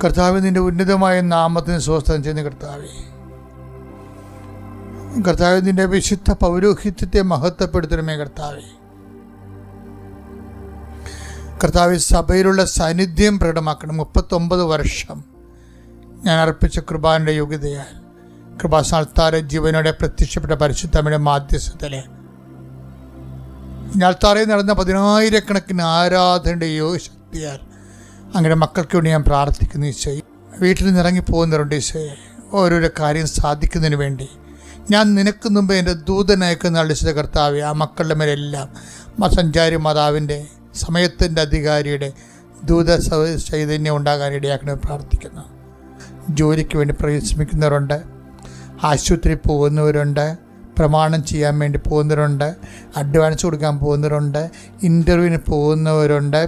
കർത്താവ്, നിൻ്റെ ഉന്നതമായ നാമത്തിന് സ്വസ്ഥം ചെയ്യുന്ന കർത്താവ്, നിൻ്റെ വിശുദ്ധ പൗരോഹിത്യത്തെ മഹത്വപ്പെടുത്തണമേ കർത്താവ്, സഭയിലുള്ള സാന്നിധ്യം പ്രകടമാക്കണം. 39 വർഷം ഞാൻ അർപ്പിച്ച കൃപാന്റെ യോഗ്യതയാൽ കൃപാസ്ഥാനത്താരെ ജീവനോടെ പ്രത്യക്ഷപ്പെട്ട പരിശുദ്ധമ്മയുടെ മാധ്യസ്ഥത്തിലെ ഞാൽത്താറയിൽ നടന്ന 10,000 ആരാധനയുടെ യോഗശക്തിയാൽ അങ്ങനെ മക്കൾക്ക് വേണ്ടി ഞാൻ പ്രാർത്ഥിക്കുന്നു ഈശോയെ. വീട്ടിൽ നിന്ന് ഇറങ്ങിപ്പോകുന്നവരുണ്ട് ഈശോയെ. ഓരോരോ കാര്യം സാധിക്കുന്നതിന് വേണ്ടി ഞാൻ നിനക്ക് മുമ്പ് എൻ്റെ ദൂതനയക്കുന്ന അളിച്ചത് കർത്താവെ, ആ മക്കളുടെ മേലെല്ലാം സഞ്ചാരി മാതാവിൻ്റെ സമയത്തിൻ്റെ അധികാരിയുടെ ദൂത ചൈതന്യം ഉണ്ടാകാൻ ഇടയാക്കണമെന്ന് പ്രാർത്ഥിക്കുന്നു. ജോലിക്ക് വേണ്ടി പരിശ്രമിക്കുന്നവരുണ്ട്, ആശുപത്രിയിൽ പോകുന്നവരുണ്ട്, പ്രമാണം ചെയ്യാൻ വേണ്ടി പോകുന്നവരുണ്ട്, അഡ്വാൻസ് കൊടുക്കാൻ പോകുന്നവരുണ്ട്, ഇൻ്റർവ്യൂവിന് പോകുന്നവരുണ്ട്.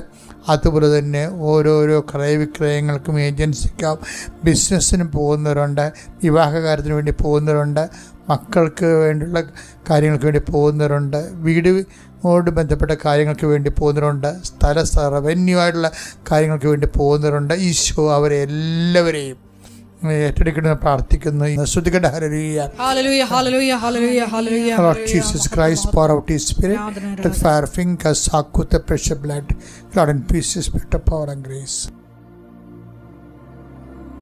അതുപോലെ തന്നെ ഓരോരോ ക്രയവിക്രയങ്ങൾക്കും ഏജൻസിക്കും ബിസിനസ്സിന് പോകുന്നവരുണ്ട്, വിവാഹകാര്യത്തിന് വേണ്ടി പോകുന്നവരുണ്ട്, മക്കൾക്ക് വേണ്ടിയുള്ള കാര്യങ്ങൾക്ക് വേണ്ടി പോകുന്നവരുണ്ട്, വീടിനോട് ബന്ധപ്പെട്ട കാര്യങ്ങൾക്ക് വേണ്ടി പോകുന്നവരുണ്ട്, റവന്യൂ ആയിട്ടുള്ള കാര്യങ്ങൾക്ക് വേണ്ടി പോകുന്നവരുണ്ട്. ഈശോ അവരെ എല്ലാവരെയും ഏറ്റെടുക്കണമെന്ന് പ്രാർത്ഥിക്കുന്നു. ശ്രദ്ധിക്കട്ടെ. Hallelujah, hallelujah, hallelujah, hallelujah, hallelujah. Lord Jesus Christ, pour out His Spirit, let fire fingers, sack with the precious blood, Lord, and peace, Spirit of power and grace.